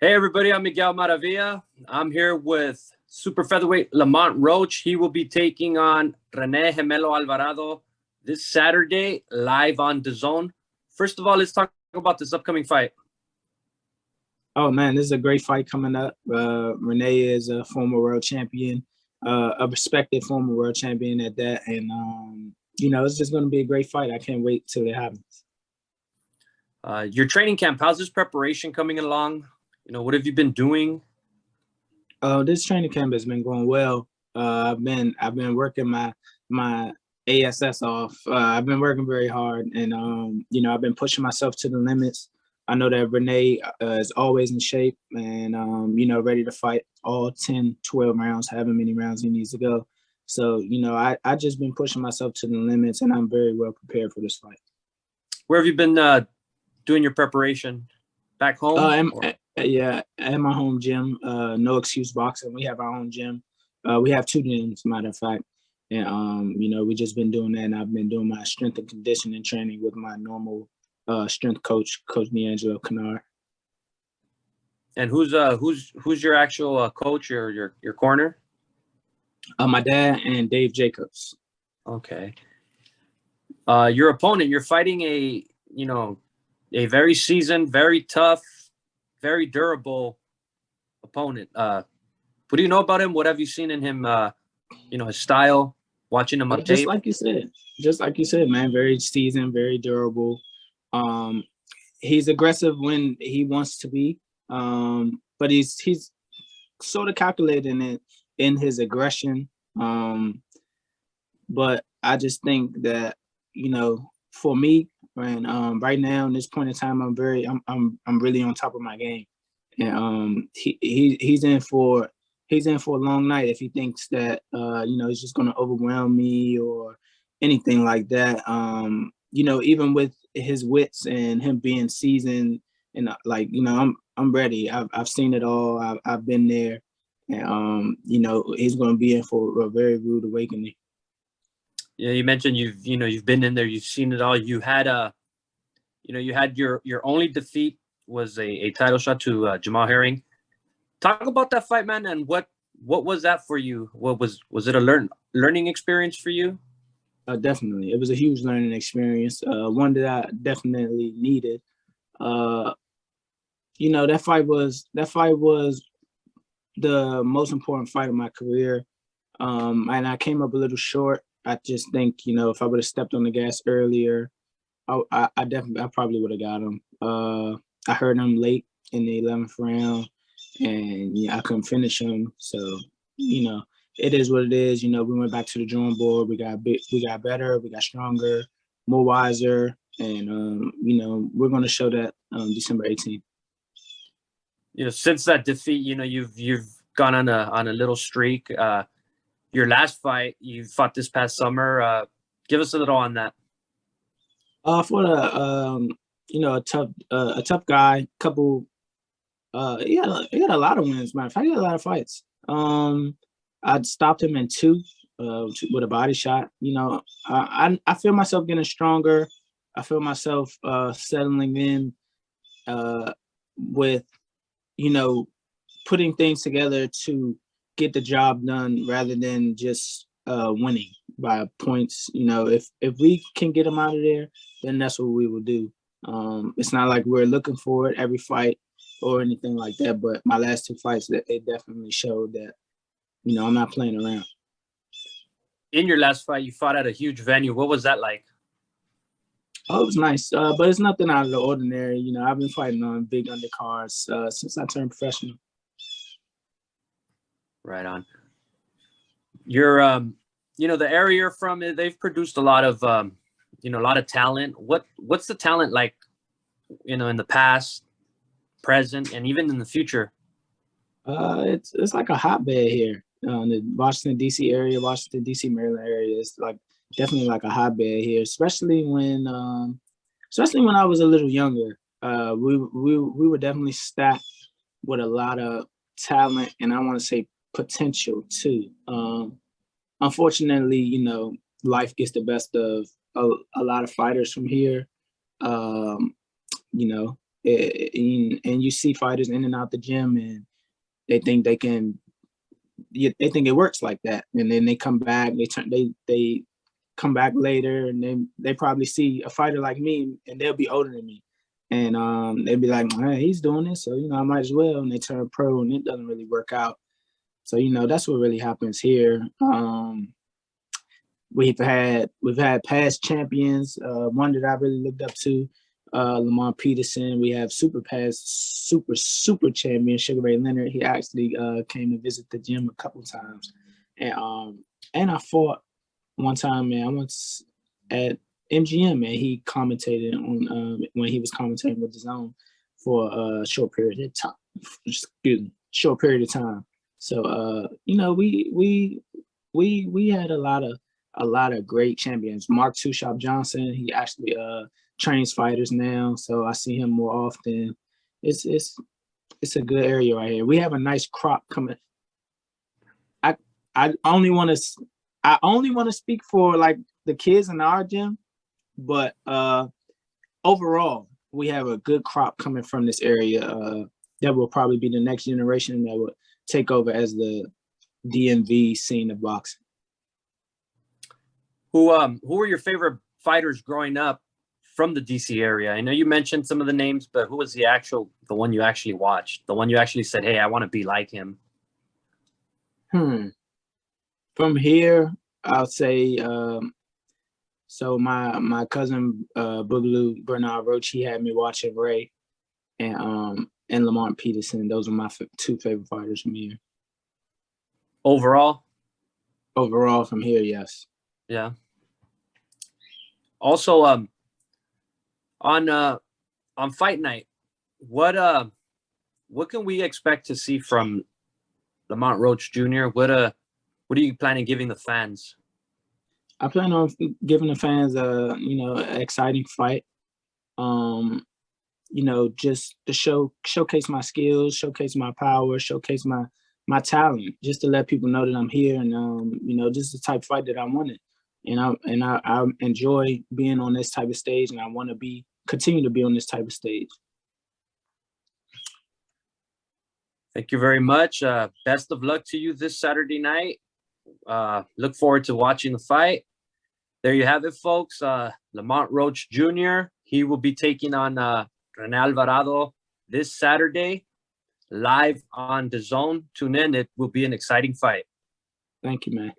Hey everybody, I'm Miguel Maravilla. I'm here with super featherweight Lamont Roach. He will be taking on Rene Alvarado this Saturday live on DAZN. First of all, let's talk about this upcoming fight. Oh man, this is a great fight coming up. Rene is a former world champion, a respected former world champion at that, and it's just going to be a great fight. I can't wait till it happens. Your training camp, how's this preparation coming along? What have you been doing? This training camp has been going well. I've been working my ASS off. I've been working very hard, and I've been pushing myself to the limits. I know that Rene is always in shape and, ready to fight all 10, 12 rounds, however many rounds he needs to go. So, I just been pushing myself to the limits, and I'm very well prepared for this fight. Where have you been doing your preparation? Back home? Yeah, at my home gym, No Excuse Boxing. We have our own gym. We have 2 gyms, as a matter of fact. And, we just been doing that, and I've been doing my strength and conditioning training with my normal strength coach, Coach D'Angelo Kennard. And who's your actual coach or your corner? My dad and Dave Jacobs. Okay. Your opponent, you're fighting a very seasoned, very tough, very durable opponent. What do you know about him? What have you seen in him? His style, watching him on tape. Just like you said, man, very seasoned, very durable. He's aggressive when he wants to be, but he's sort of calculating in his aggression. But I just think that for me, and right now in this point in time, I'm really on top of my game, and he's in for a long night if he thinks that he's just going to overwhelm me or anything like that. Even with his wits and him being seasoned, and I'm ready. I've seen it all. I've been there, and he's going to be in for a very rude awakening. Yeah, you mentioned you've been in there, you've seen it all. You had your only defeat was a title shot to Jamal Herring. Talk about that fight, man, and what was that for you? What was it a learning experience for you? Definitely, it was a huge learning experience. One that I definitely needed. That fight was the most important fight of my career, and I came up a little short. I just think, if I would have stepped on the gas earlier, I probably would have got him. I heard him late in the 11th round, and I couldn't finish him. So, it is what it is. We went back to the drawing board. We got better. We got stronger, more wiser, and we're going to show that December 18th. Since that defeat, you've gone on a little streak. Your last fight you fought this past summer. Give us a little on that. For the a tough guy. Couple. He had a lot of wins. Matter of fact, he had a lot of fights. I stopped him in 2 with a body shot. I feel myself getting stronger. I feel myself settling in with putting things together to get the job done rather than just winning by points. If we can get him out of there, then that's what we will do. It's not like we're looking for it every fight or anything like that, but my last 2 fights, that they definitely showed that I'm not playing around. In your last fight, you fought at a huge venue. What was that like? Oh, it was nice, but it's nothing out of the ordinary. I've been fighting on big undercards since I turned professional. Right on. You're, the area you're from, they've produced a lot of, a lot of talent. What's the talent like, in the past, present, and even in the future? It's like a hotbed here in the Washington, D.C. area, Washington, D.C., Maryland area. It's definitely like a hotbed here, especially when I was a little younger. We were definitely stacked with a lot of talent, and I want to say potential too. Unfortunately, life gets the best of a lot of fighters from here. And you see fighters in and out the gym, and they think they can. They think it works like that, and then they come back. They come back later, and they probably see a fighter like me, and they'll be older than me, and they'll be like, hey, he's doing this, so I might as well. And they turn pro, and it doesn't really work out. So that's what really happens here. We've had past champions. One that I really looked up to, Lamont Peterson. We have super champion Sugar Ray Leonard. He actually came to visit the gym a couple times, and I fought one time, man. I went at MGM, man. He commentated on when he was commentating with his own for a short period of time. Short period of time. So we had a lot of great champions. Mark Two Shop Johnson, he actually trains fighters now, so I see him more often. It's a good area right here. We have a nice crop coming. I only want to speak for like the kids in our gym, but overall we have a good crop coming from this area. That will probably be the next generation that will take over as the DMV scene of boxing. Who were your favorite fighters growing up from the DC area? I know you mentioned some of the names, but who was the one you actually watched? The one you actually said, hey, I want to be like him? From here, I'll say, so my cousin Boogaloo, Rene Roach, he had me watching Ray and Lamont Peterson. Those are my two favorite fighters from here. Overall from here, yes. Yeah. Also, on fight night, what can we expect to see from Lamont Roach Jr.? What are you planning giving the fans? I plan on giving the fans an exciting fight. Just to showcase my skills, showcase my power, showcase my talent, just to let people know that I'm here, and just the type of fight that I wanted. And I enjoy being on this type of stage, and I want to continue to be on this type of stage. Thank you very much. Best of luck to you this Saturday night. Look forward to watching the fight. There you have it, folks. Lamont Roach Jr. He will be taking on Rene Alvarado this Saturday, live on DAZN. Tune in. It will be an exciting fight. Thank you, man.